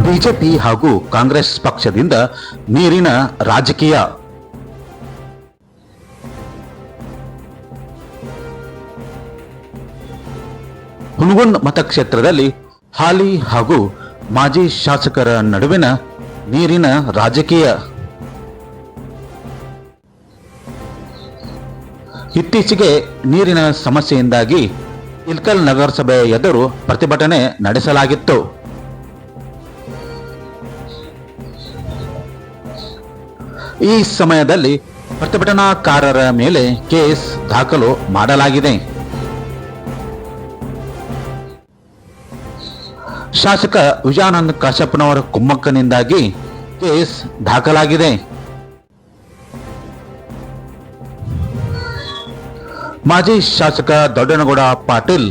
BJP ಹಾಗೂ ಕಾಂಗ್ರೆಸ್ ಪಕ್ಷದಿಂದ ನೀರಿನ ರಾಜಕೀಯ. ಹುನಗುಂದ ಮತಕ್ಷೇತ್ರದಲ್ಲಿ ಹಾಲಿ ಹಾಗೂ ಮಾಜಿ ಶಾಸಕರ ನಡುವಿನ ನೀರಿನ ರಾಜಕೀಯ. ಇತ್ತೀಚೆಗೆ ನೀರಿನ ಸಮಸ್ಯೆಯಿಂದಾಗಿ ಇಲ್ಕಲ್ ನಗರಸಭೆ ಎದುರು ಪ್ರತಿಭಟನೆ ನಡೆಸಲಾಗಿತ್ತು. ಈ ಸಮಯದಲ್ಲಿ ಪ್ರತಿಭಟನಾಕಾರರ ಮೇಲೆ ಕೇಸ್ ದಾಖಲು ಮಾಡಲಾಗಿದೆ. ಶಾಸಕ ವಿಜಯಾನಂದ ಕಾಶಪ್ಪನವರ ಕುಮ್ಮಕ್ಕನಿಂದಾಗಿ ಕೇಸ್ ದಾಖಲಾಗಿದೆ. ಮಾಜಿ ಶಾಸಕ ದೊಡ್ಡನಗೌಡ ಪಾಟೀಲ್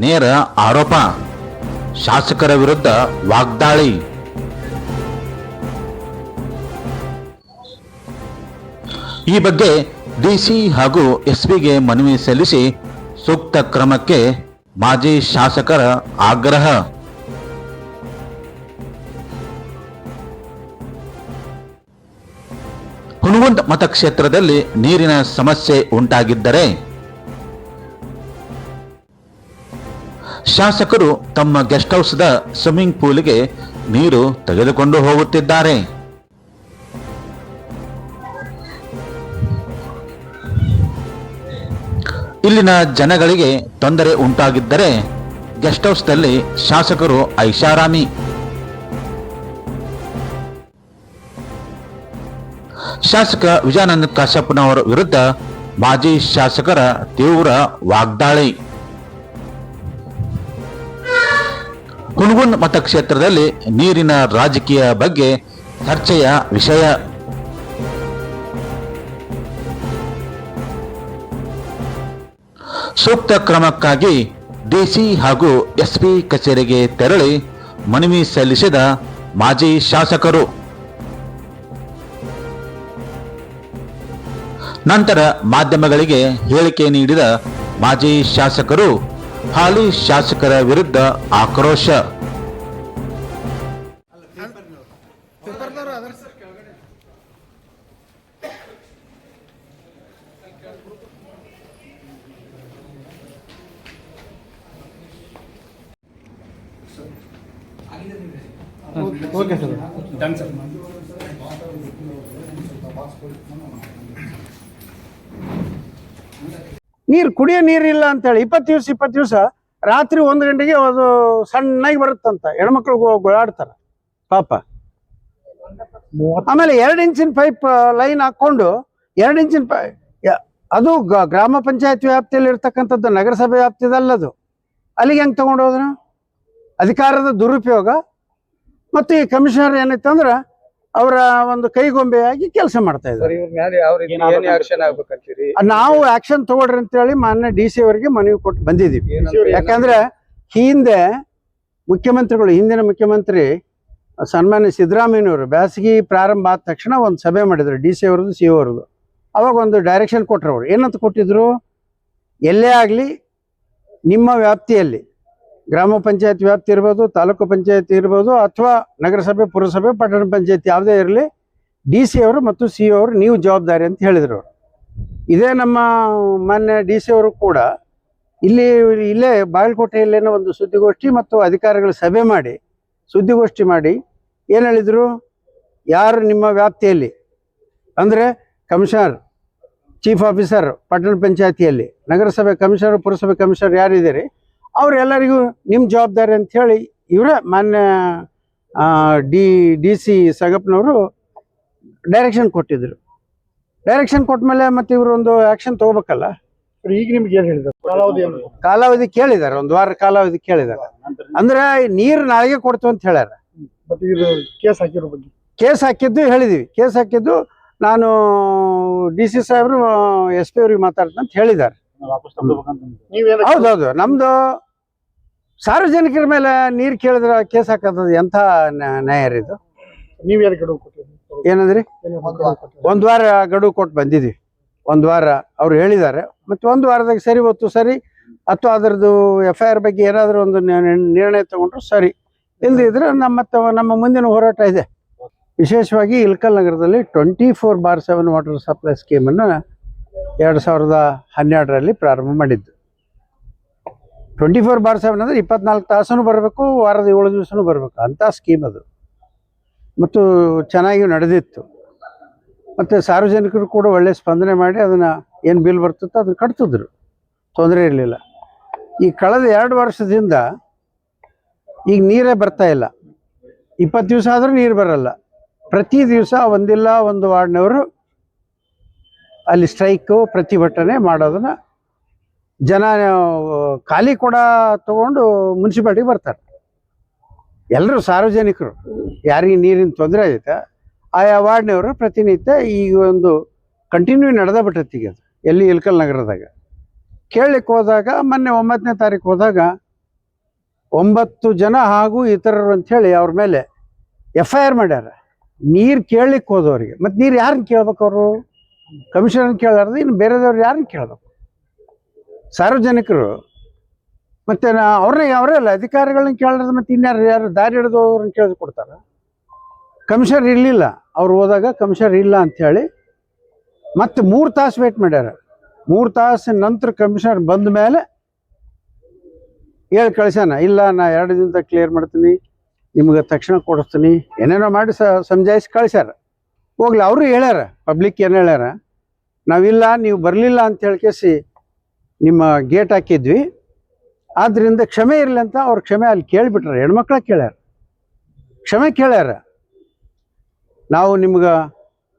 ನೇರ ಆರೋಪ, ಶಾಸಕರ ವಿರುದ್ಧ ವಾಗ್ದಾಳಿ. ಈ ಬಗ್ಗೆ ಡಿಸಿ ಹಾಗೂ ಎಸ್ಪಿಗೆ ಮನವಿ ಸಲ್ಲಿಸಿ ಸೂಕ್ತ ಕ್ರಮಕ್ಕೆ ಮಾಜಿ ಶಾಸಕರ ಆಗ್ರಹ. ಹುನಗುಂದ ಮತಕ್ಷೇತ್ರದಲ್ಲಿ ನೀರಿನ ಸಮಸ್ಯೆ ಉಂಟಾಗಿದ್ದರೆ ಶಾಸಕರು ತಮ್ಮ ಗೆಸ್ಟ್ ಹೌಸ್ದ ಸ್ವಿಮ್ಮಿಂಗ್ ಪೂಲ್ಗೆ ನೀರು ತೆಗೆದುಕೊಂಡು ಹೋಗುತ್ತಿದ್ದಾರೆ. ಇಲ್ಲಿನ ಜನಗಳಿಗೆ ತೊಂದರೆ ಉಂಟಾಗಿದ್ದರೆ ಗೆಸ್ಟ್ ಹೌಸ್ನಲ್ಲಿ ಶಾಸಕರು ಐಷಾರಾಮಿ. ಶಾಸಕ ವಿಜಯಾನಂದ ಕಾಶಪ್ಪನವರ ವಿರುದ್ಧ ಮಾಜಿ ಶಾಸಕರ ತೀವ್ರ ವಾಗ್ದಾಳಿ. ಹುನಗುಂದ ಮತಕ್ಷೇತ್ರದಲ್ಲಿ ನೀರಿನ ರಾಜಕೀಯ ಬಗ್ಗೆ ಚರ್ಚೆಯ ವಿಷಯ. ಸೂಕ್ತ ಕ್ರಮಕ್ಕಾಗಿ ಡಿಸಿ ಹಾಗೂ ಎಸ್ಪಿ ಕಚೇರಿಗೆ ತೆರಳಿ ಮನವಿ ಸಲ್ಲಿಸಿದ ಮಾಜಿ ಶಾಸಕರು. ನಂತರ ಮಾಧ್ಯಮಗಳಿಗೆ ಹೇಳಿಕೆ ನೀಡಿದ ಮಾಜಿ ಶಾಸಕರು ಹಾಲಿ ಶಾಸಕರ ವಿರುದ್ಧ ಆಕ್ರೋಶ. Okay sir, done sir. ನೀರು ಕುಡಿಯೋ ನೀರಿಲ್ಲ ಅಂತೇಳಿ 20 ದಿವಸ ರಾತ್ರಿ 1 ಗಂಟೆಗೆ ಅದು ಸಣ್ಣಾಗಿ ಬರುತ್ತಂತ, ಹೆಣ್ಮಕ್ಳು ಗೋಳಾಡ್ತಾರ ಪಾಪ. ಆಮೇಲೆ 2 ಇಂಚಿನ ಪೈಪ್ ಲೈನ್ ಹಾಕೊಂಡು 2 ಇಂಚಿನ ಅದು ಗ್ರಾಮ ಪಂಚಾಯತ್ ವ್ಯಾಪ್ತಿಯಲ್ಲಿ ಇರ್ತಕ್ಕಂಥದ್ದು, ನಗರಸಭೆ ವ್ಯಾಪ್ತಿದಲ್ಲದು. ಅಲ್ಲಿಗೆ ಹೆಂಗೆ ತಗೊಂಡು ಹೋದ್ರು? ಅಧಿಕಾರದ ದುರುಪಯೋಗ. ಮತ್ತು ಈ ಕಮಿಷನರ್ ಏನಿತ್ತಂದ್ರೆ ಅವರ ಒಂದು ಕೈಗೊಂಬೆಯಾಗಿ ಕೆಲಸ ಮಾಡ್ತಾ ಇದ್ದಾರೆ. ನಾವು ಆಕ್ಷನ್ ತಗೊಳ್ರಿ ಅಂತೇಳಿ ಮಾನ್ಯ ಡಿಸಿ ಅವರಿಗೆ ಮನವಿ ಕೊಟ್ಟು ಬಂದಿದ್ದೀವಿ. ಯಾಕಂದ್ರೆ ಹಿಂದಿನ ಮುಖ್ಯಮಂತ್ರಿ ಸನ್ಮಾನ್ಯ ಸಿದ್ದರಾಮಯ್ಯನವರು ಬೇಸಿಗೆ ಪ್ರಾರಂಭ ಆದ ತಕ್ಷಣ ಒಂದು ಸಭೆ ಮಾಡಿದ್ರು, ಡಿಸಿ ಅವ್ರದ್ದು ಸಿ ಅವ್ರದ್ದು. ಅವಾಗ ಒಂದು ಡೈರೆಕ್ಷನ್ ಕೊಟ್ಟರು. ಅವರು ಏನಂತ ಕೊಟ್ಟಿದ್ರು, ಎಲ್ಲೇ ಆಗಲಿ ನಿಮ್ಮ ವ್ಯಾಪ್ತಿಯಲ್ಲಿ ಗ್ರಾಮ ಪಂಚಾಯತ್ ವ್ಯಾಪ್ತಿ ಇರ್ಬೋದು, ತಾಲೂಕು ಪಂಚಾಯತ್ ಇರ್ಬೋದು, ಅಥವಾ ನಗರಸಭೆ, ಪುರಸಭೆ, ಪಟ್ಟಣ ಪಂಚಾಯತ್ ಯಾವುದೇ ಇರಲಿ, ಡಿ ಸಿ ಅವರು ಮತ್ತು ಸಿ ಅವರು ನೀವು ಜವಾಬ್ದಾರಿ ಅಂತ ಹೇಳಿದರು. ಇದೇ ನಮ್ಮ ಮಾನ್ಯ ಡಿ ಸಿ ಅವರು ಕೂಡ ಇಲ್ಲೇ ಬಾಗಲಕೋಟೆಯಲ್ಲೇನೋ ಒಂದು ಸುದ್ದಿಗೋಷ್ಠಿ ಮತ್ತು ಅಧಿಕಾರಿಗಳ ಸಭೆ ಮಾಡಿ ಸುದ್ದಿಗೋಷ್ಠಿ ಮಾಡಿ ಏನು ಹೇಳಿದರು, ಯಾರು ನಿಮ್ಮ ವ್ಯಾಪ್ತಿಯಲ್ಲಿ ಅಂದರೆ ಕಮಿಷನರ್, ಚೀಫ್ ಆಫೀಸರ್ ಪಟ್ಟಣ ಪಂಚಾಯತಿಯಲ್ಲಿ, ನಗರಸಭೆ ಕಮಿಷನರ್, ಪುರಸಭೆ ಕಮಿಷನರ್ ಯಾರಿದ್ದೀರಿ ಅವರೆಲ್ಲರಿಗೂ ನಿಮ್ಮ ಜವಾಬ್ದಾರಿ ಅಂಥೇಳಿ ಇವರೇ ಮಾನ್ಯ ಡಿ ಸಿ ಸಂಗಪ್ಪನವರು ಡೈರೆಕ್ಷನ್ ಕೊಟ್ಟಿದ್ರು. ಡೈರೆಕ್ಷನ್ ಕೊಟ್ಟ ಮೇಲೆ ಮತ್ತೆ ಇವರು ಒಂದು ಆ್ಯಕ್ಷನ್ ತೊಗೋಬೇಕಲ್ಲ. ಈಗ ನಿಮ್ಗೆ ಏನು ಹೇಳಿದ್ರು? ಕಾಲಾವಧಿ ಕೇಳಿದ್ದಾರೆ, 1 ವಾರ ಕಾಲಾವಧಿ ಕೇಳಿದ್ದಾರೆ. ಅಂದ್ರೆ ನೀರು ನಾಳೆಗೆ ಕೊಡ್ತು ಅಂತ ಹೇಳ್ಯಾರ. ಕೇಸ್ ಹಾಕಿದ್ದು ಹೇಳಿದೀವಿ. ಕೇಸ್ ಹಾಕಿದ್ದು ನಾನು ಡಿ ಸಿ ಸಾಹೇಬರು ಎಸ್ ಪಿ ಅವ್ರಿಗೆ ಮಾತಾಡ್ತಂತ ಹೇಳಿದ್ದಾರೆ. ಹೌದೌದು, ನಮ್ದು ಸಾರ್ವಜನಿಕರ ಮೇಲೆ ನೀರು ಕೇಳಿದ್ರೆ ಕೇಸ್ ಹಾಕೋದು ಎಂಥ ನ್ಯಾಯ ರೀ ಇದು? ಏನಂದ್ರಿ? 1 ವಾರ ಗಡುವು ಕೊಟ್ಟು ಬಂದಿದ್ದೀವಿ. 1 ವಾರ ಅವ್ರು ಹೇಳಿದ್ದಾರೆ. ಮತ್ತು 1 ವಾರದಾಗ ಸರಿ ಹೊತ್ತು ಸರಿ ಅಥವಾ ಅದರದ್ದು FIR ಬಗ್ಗೆ ಏನಾದರೂ ಒಂದು ನಿರ್ಣಯ ತಗೊಂಡ್ರು ಸರಿ. ಇಲ್ಲದಿದ್ರೆ ನಮ್ಮ ಮುಂದಿನ ಹೋರಾಟ ಇದೆ. ವಿಶೇಷವಾಗಿ ಇಳಕಲ್ ನಗರದಲ್ಲಿ 24/7 ವಾಟರ್ ಸಪ್ಲೈ ಸ್ಕೀಮನ್ನು 2012ರಲ್ಲಿ ಪ್ರಾರಂಭ ಮಾಡಿದ್ದು. 24/7 ಅಂದರೆ 24 ತಾಸೂ ಬರಬೇಕು, ವಾರದ 7 ದಿವಸನೂ ಬರಬೇಕು ಅಂಥ ಸ್ಕೀಮ್ ಅದು. ಮತ್ತು ಚೆನ್ನಾಗಿ ನಡೆದಿತ್ತು. ಮತ್ತು ಸಾರ್ವಜನಿಕರು ಕೂಡ ಒಳ್ಳೆಯ ಸ್ಪಂದನೆ ಮಾಡಿ ಅದನ್ನು ಏನು ಬಿಲ್ ಬರ್ತಿತ್ತು ಅದನ್ನು ಕಟ್ತಿದ್ರು, ತೊಂದರೆ ಇರಲಿಲ್ಲ. ಈ ಕಳೆದ 2 ವರ್ಷದಿಂದ ಈಗ ನೀರೇ ಬರ್ತಾ ಇಲ್ಲ. 20 ದಿವಸ ಆದರೂ ನೀರು ಬರಲ್ಲ. ಪ್ರತಿ ದಿವಸ ಒಂದಿಲ್ಲ ಒಂದು ವಾರ್ಡ್ನವರು ಅಲ್ಲಿ ಸ್ಟ್ರೈಕು ಪ್ರತಿಭಟನೆ ಮಾಡೋದನ್ನು ಜನ ಖಾಲಿ ಕೂಡ ತಗೊಂಡು ಮುನ್ಸಿಪಾಲ್ಟಿಗೆ ಬರ್ತಾರೆ. ಎಲ್ಲರೂ ಸಾರ್ವಜನಿಕರು ಯಾರಿಗೆ ನೀರಿನ ತೊಂದರೆ ಆಗೈತೆ ಆಯಾ ವಾರ್ಡ್ನವರು ಪ್ರತಿನಿತ್ಯ ಈಗ ಒಂದು ಕಂಟಿನ್ಯೂ ನಡೆದ ಬಿಟ್ಟೈತಿ. ಈಗ ಅದು ಎಲ್ಲಿ ಇಳಕಲ್ ನಗರದಾಗ ಕೇಳಲಿಕ್ಕೆ ಹೋದಾಗ ಮೊನ್ನೆ 9ನೇ ತಾರೀಕು ಹೋದಾಗ 9 ಜನ ಹಾಗೂ ಇತರರು ಅಂಥೇಳಿ ಅವ್ರ ಮೇಲೆ FIR ಮಾಡ್ಯಾರ. ನೀರು ಕೇಳಲಿಕ್ಕೆ ಹೋದವ್ರಿಗೆ. ಮತ್ತು ನೀರು ಯಾರನ್ನ ಕೇಳ್ಬೇಕು? ಅವರು ಕಮಿಷನರ್ನ ಕೇಳಾರ್ದು ಇನ್ನು ಬೇರೆದವ್ರು ಯಾರನ್ನ ಕೇಳಬೇಕು? ಸಾರ್ವಜನಿಕರು. ಮತ್ತು ಅವರೇ ಅಲ್ಲ ಅಧಿಕಾರಿಗಳನ್ನ ಕೇಳಾರ್ದು ಮತ್ತು ಯಾರು ದಾರಿ ಹಿಡಿದು ಅವ್ರನ್ನ ಕೇಳಿದು ಕೊಡ್ತಾರೆ. ಕಮಿಷನರ್ ಇರಲಿಲ್ಲ, ಅವ್ರು ಹೋದಾಗ ಕಮಿಷನರ್ ಇಲ್ಲ ಅಂಥೇಳಿ ಮತ್ತು 3 ತಾಸು ವೇಟ್ ಮಾಡ್ಯಾರ. 3 ತಾಸಿನ ನಂತರ ಕಮಿಷನರ್ ಬಂದ ಮೇಲೆ ಹೇಳಿ ಕಳ್ಸ್ಯಾನ, ಇಲ್ಲ ನಾ 2 ದಿನದಾಗ ಕ್ಲಿಯರ್ ಮಾಡ್ತೀನಿ, ನಿಮ್ಗೆ ತಕ್ಷಣ ಕೊಡಿಸ್ತೀನಿ, ಏನೇನೋ ಮಾಡಿ ಸಮಜಾಯಿಸಿ ಕಳ್ಸ್ಯಾರ. ಹೋಗ್ಲಿ, ಅವರು ಹೇಳ್ಯಾರ, ಪಬ್ಲಿಕ್ ಏನು ಹೇಳ್ಯಾರ, ನಾವಿಲ್ಲ ನೀವು ಬರಲಿಲ್ಲ ಅಂತ ಹೇಳ್ಕೇಸಿ ನಿಮ್ಮ ಗೇಟ್ ಹಾಕಿದ್ವಿ, ಆದ್ದರಿಂದ ಕ್ಷಮೆ ಇರಲಿ ಅಂತ ಅವ್ರು ಕ್ಷಮೆ ಅಲ್ಲಿ ಕೇಳಿಬಿಟ್ರೆ. ಹೆಣ್ಮಕ್ಳ ಕೇಳ್ಯಾರ, ಕ್ಷಮೆ ಕೇಳ್ಯಾರ. ನಾವು ನಿಮ್ಗೆ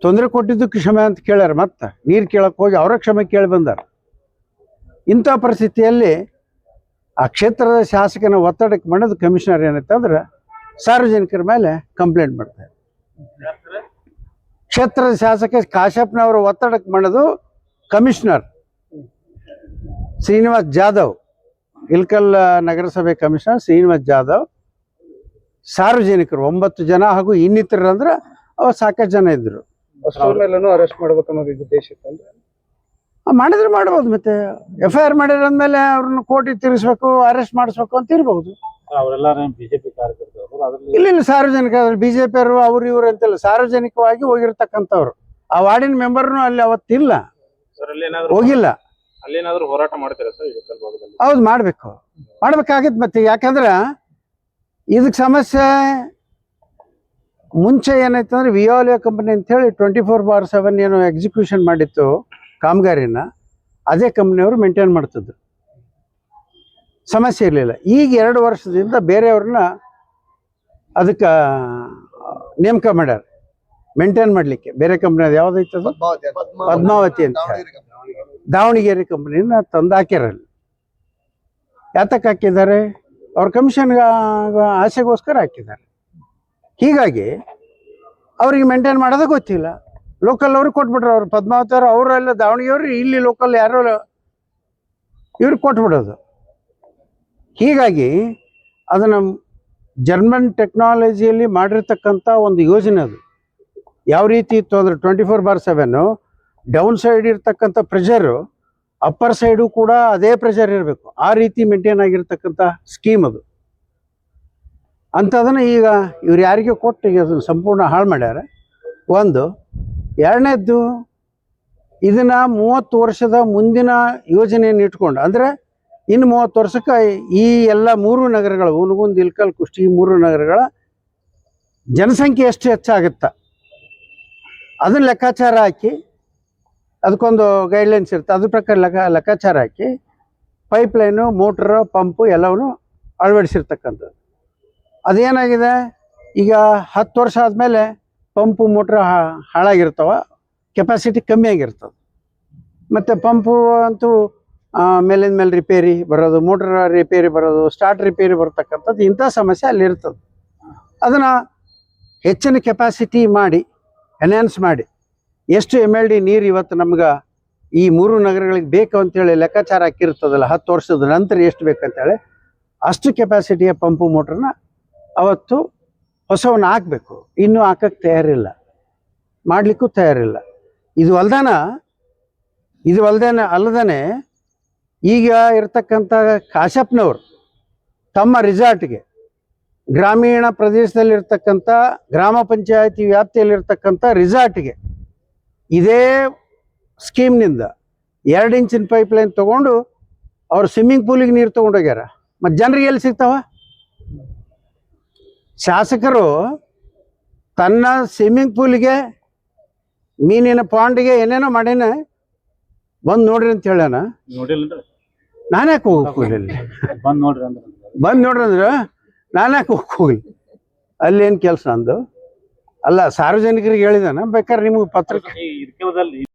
ತೊಂದರೆ ಕೊಟ್ಟಿದ್ದಕ್ಕೆ ಕ್ಷಮೆ ಅಂತ ಕೇಳ್ಯಾರ. ಮತ್ತೆ ನೀರು ಕೇಳಕ್ಕೆ ಹೋಗಿ ಅವರ ಕ್ಷಮೆ ಕೇಳಿ ಬಂದಾರ. ಇಂಥ ಪರಿಸ್ಥಿತಿಯಲ್ಲಿ ಆ ಕ್ಷೇತ್ರದ ಶಾಸಕನ ಒತ್ತಡಕ್ಕೆ ಮಾಡೋದು ಕಮಿಷನರ್ ಏನೈತೆ ಅಂದ್ರೆ ಸಾರ್ವಜನಿಕರ ಮೇಲೆ ಕಂಪ್ಲೇಂಟ್ ಮಾಡ್ತಾರೆ. ಕ್ಷೇತ್ರದ ಶಾಸಕ ಕಾಶ್ಯಪ್ನವರ ಒತ್ತಡಕ್ಕೆ ಮಾಡೋದು ಕಮಿಷನರ್ ಶ್ರೀನಿವಾಸ್ ಜಾಧವ್, ಇಳಕಲ್ ನಗರಸಭೆ ಕಮಿಷನರ್ ಶ್ರೀನಿವಾಸ್ ಜಾಧವ್ ಸಾರ್ವಜನಿಕರು 9 ಜನ ಹಾಗೂ ಇನ್ನಿತರರು ಅಂದ್ರೆ ಅವ್ರು ಸಾಕಷ್ಟು ಜನ ಇದ್ರು. ಅರೆಸ್ಟ್ ಮಾಡ್ಬೇಕು ಅನ್ನೋದು ಉದ್ದೇಶ ಇತ್ತಂದ್ರೆ ಮಾಡಿದ್ರೆ ಮಾಡ್ಬೋದು. ಮತ್ತೆ FIR ಮಾಡಿರ ಅಂದಮೇಲೆ ಅವ್ರನ್ನ ಕೋರ್ಟಿಗೆ ತಿರ್ಗಿಸ್ಬೇಕು, ಅರೆಸ್ಟ್ ಮಾಡಿಸ್ಬೇಕು ಅಂತ ಇರ್ಬೋದು. ಬಿಜೆಪಿ ಕಾರ್ಯಕರ್ತರು ಇಲ್ಲ ಸಾರ್ವಜನಿಕ BJP ಅವರು ಅವ್ರು ಇವ್ರು ಅಂತೆಲ್ಲ ಸಾರ್ವಜನಿಕವಾಗಿ ಹೋಗಿರ್ತಕ್ಕಂಥವ್ರು. ಆ ವಾರ್ಡಿನ ಮೆಂಬರ್ನು ಅಲ್ಲಿ ಅವತ್ತಿಲ್ಲ, ಹೋಗಿಲ್ಲ. ಅಲ್ಲೇನಾದ್ರೂ ಹೋರಾಟ ಮಾಡ್ತೀರಾ ಸರ್ ಇಳಕಲ್ ಭಾಗದಲ್ಲಿ? ಹೌದು, ಮಾಡ್ಬೇಕಾಗಿತ್ತು. ಮತ್ತೆ ಯಾಕಂದ್ರೆ ಇದಕ್ಕೆ ಸಮಸ್ಯೆ ಮುಂಚೆ ಏನಾಯ್ತು ಅಂದ್ರೆ ವಿಯೋಲಿಯೋ ಕಂಪನಿ ಅಂತೇಳಿ 24/7 ಏನು ಎಕ್ಸಿಕ್ಯೂಷನ್ ಮಾಡಿತ್ತು ಕಾಮಗಾರಿನ, ಅದೇ ಕಂಪ್ನಿಯವರು ಮೇಂಟೈನ್ ಮಾಡ್ತಿದ್ರು, ಸಮಸ್ಯೆ ಇರಲಿಲ್ಲ. ಈಗ 2 ವರ್ಷದಿಂದ ಬೇರೆಯವ್ರನ್ನ ಅದಕ್ಕೆ ನೇಮಕ ಮಾಡ್ಯಾರ ಮೇಂಟೈನ್ ಮಾಡಲಿಕ್ಕೆ. ಬೇರೆ ಕಂಪ್ನಿ ಅದು ಯಾವುದೈತೆ ಅದು ಪದ್ಮಾವತಿ ಅಂತ ದಾವಣಗೆರೆ ಕಂಪ್ನಿನ ತಂದು ಹಾಕ್ಯಾರಲ್ಲಿ. ಯಾತಕ್ಕೆ ಹಾಕಿದ್ದಾರೆ? ಅವ್ರ ಕಮಿಷನ್ಗೆ ಆಸೆಗೋಸ್ಕರ ಹಾಕಿದ್ದಾರೆ. ಹೀಗಾಗಿ ಅವ್ರಿಗೆ ಮೇಂಟೈನ್ ಮಾಡೋದೇ ಗೊತ್ತಿಲ್ಲ. ಲೋಕಲ್ ಅವ್ರಿಗೆ ಕೊಟ್ಬಿಟ್ರು. ಅವ್ರು ಪದ್ಮಾವತಿ ಅವರು ಅವರೆಲ್ಲ ದಾವಣಗೆರೆ, ಇಲ್ಲಿ ಲೋಕಲ್ ಯಾರೋ ಇವ್ರಿಗೆ ಕೊಟ್ಬಿಡೋದು. ಹೀಗಾಗಿ ಅದನ್ನು ಜರ್ಮನ್ ಟೆಕ್ನಾಲಜಿಯಲ್ಲಿ ಮಾಡಿರ್ತಕ್ಕಂಥ ಒಂದು ಯೋಜನೆ ಅದು. ಯಾವ ರೀತಿ ಇತ್ತು ಅಂದರೆ 24/7 ಡೌನ್ ಸೈಡ್ ಇರ್ತಕ್ಕಂಥ ಪ್ರೆಷರು ಅಪ್ಪರ್ ಸೈಡು ಕೂಡ ಅದೇ ಪ್ರೆಷರ್ ಇರಬೇಕು, ಆ ರೀತಿ ಮೇಂಟೈನ್ ಆಗಿರ್ತಕ್ಕಂಥ ಸ್ಕೀಮ್ ಅದು. ಅಂಥದನ್ನು ಈಗ ಇವ್ರು ಯಾರಿಗೆ ಕೊಟ್ಟು ಈಗ ಅದನ್ನು ಸಂಪೂರ್ಣ ಹಾಳು ಮಾಡ್ಯಾರ. ಒಂದು. ಎರಡನೇದ್ದು, ಇದನ್ನು 30 ವರ್ಷದ ಮುಂದಿನ ಯೋಜನೆಯನ್ನು ಇಟ್ಕೊಂಡು, ಅಂದರೆ ಇನ್ನು 30 ವರ್ಷಕ್ಕೆ ಈ ಎಲ್ಲ 3 ನಗರಗಳು ಹುನಗುಂದ, ಇಳಕಲ್, ಕುಷ್ಟಗಿ 3 ನಗರಗಳ ಜನಸಂಖ್ಯೆ ಎಷ್ಟು ಹೆಚ್ಚಾಗುತ್ತಾ ಅದನ್ನು ಲೆಕ್ಕಾಚಾರ ಹಾಕಿ, ಅದಕ್ಕೊಂದು ಗೈಡ್ಲೈನ್ಸ್ ಇರುತ್ತೆ, ಅದ್ರ ಪ್ರಕಾರ ಲೆಕ್ಕಾಚಾರ ಹಾಕಿ ಪೈಪ್ಲೈನು, ಮೋಟ್ರು, ಪಂಪು ಎಲ್ಲವೂ ಅಳವಡಿಸಿರ್ತಕ್ಕಂಥದ್ದು. ಅದೇನಾಗಿದೆ, ಈಗ 10 ವರ್ಷ ಆದಮೇಲೆ ಪಂಪು ಮೋಟ್ರ್ ಹಾಳಾಗಿರ್ತಾವ, ಕೆಪಾಸಿಟಿ ಕಮ್ಮಿ ಆಗಿರ್ತದೆ. ಮತ್ತು ಪಂಪು ಅಂತೂ ಮೇಲಿಂದ ಮೇಲೆ ರಿಪೇರಿ ಬರೋದು, ಮೋಟ್ರ್ ರಿಪೇರಿ ಬರೋದು, ಸ್ಟಾರ್ಟ್ ರಿಪೇರಿ ಬರ್ತಕ್ಕಂಥದ್ದು, ಇಂಥ ಸಮಸ್ಯೆ ಅಲ್ಲಿರ್ತದೆ. ಅದನ್ನು ಹೆಚ್ಚಿನ ಕೆಪಾಸಿಟಿ ಮಾಡಿ, ಎನ್ಹ್ಯಾನ್ಸ್ ಮಾಡಿ, ಎಷ್ಟು MLD ನೀರು ಇವತ್ತು ನಮ್ಗೆ ಈ 3 ನಗರಗಳಿಗೆ ಬೇಕು ಅಂತೇಳಿ ಲೆಕ್ಕಾಚಾರ ಹಾಕಿರ್ತದಲ್ಲ, 10 ವರ್ಷದ ನಂತರ ಎಷ್ಟು ಬೇಕಂತೇಳಿ ಅಷ್ಟು ಕೆಪಾಸಿಟಿಯ ಪಂಪು ಮೋಟ್ರನ್ನ ಅವತ್ತು ಹೊಸವನ್ನ ಹಾಕಬೇಕು. ಇನ್ನೂ ಹಾಕಕ್ಕೆ ತಯಾರಿಲ್ಲ, ಮಾಡಲಿಕ್ಕೂ ತಯಾರಿಲ್ಲ. ಇದು ಅಲ್ಲದೇ ಈಗ ಇರ್ತಕ್ಕಂಥ ಕಾಶ್ಯಪ್ನವರು ತಮ್ಮ ರಿಸಾರ್ಟ್ಗೆ ಗ್ರಾಮೀಣ ಪ್ರದೇಶದಲ್ಲಿರ್ತಕ್ಕಂಥ ಗ್ರಾಮ ಪಂಚಾಯತಿ ವ್ಯಾಪ್ತಿಯಲ್ಲಿರ್ತಕ್ಕಂಥ ರಿಸಾರ್ಟ್ಗೆ ಇದೇ ಸ್ಕೀಮ್ನಿಂದ 2 ಇಂಚಿನ ಪೈಪ್ಲೈನ್ ತೊಗೊಂಡು ಅವ್ರು ಸ್ವಿಮ್ಮಿಂಗ್ ಪೂಲಿಗೆ ನೀರು ತೊಗೊಂಡೋಗ್ಯಾರ. ಮತ್ತು ಜನರಿಗೆ ಎಲ್ಲಿ ಸಿಗ್ತಾವ? ಶಾಸಕರು ತನ್ನ ಸ್ವಿಮ್ಮಿಂಗ್ ಪೂಲಿಗೆ, ಮೀನಿನ ಪಾಂಡಿಗೆ ಏನೇನೋ ಮಾಡೇನ, ಬಂದು ನೋಡ್ರಿ ಅಂತ ಹೇಳ್ಯಾನ. ನೋಡಿಲ್ಲ ನಾನ್ಯಾಕೆ ಹೋಗ್ಲಿ? ಬಂದ್ ನೋಡ್ರಿ ಅಂದ್ರೆ ಬಂದು ನೋಡ್ರಿ ಅಂದ್ರೆ ನಾನ್ಯಾಕೆ ಹೋಗ್ಲಿ? ಅಲ್ಲೇನು ಕೆಲಸ ಅಂದು ಅಲ್ಲ, ಸಾರ್ವಜನಿಕರಿಗೆ ಹೇಳಿದಾನ. ಬೇಕಾದ್ರೆ ನಿಮಗೆ ಪತ್ರ ಈ ಇರ್ಕೆಲದಲ್ಲಿ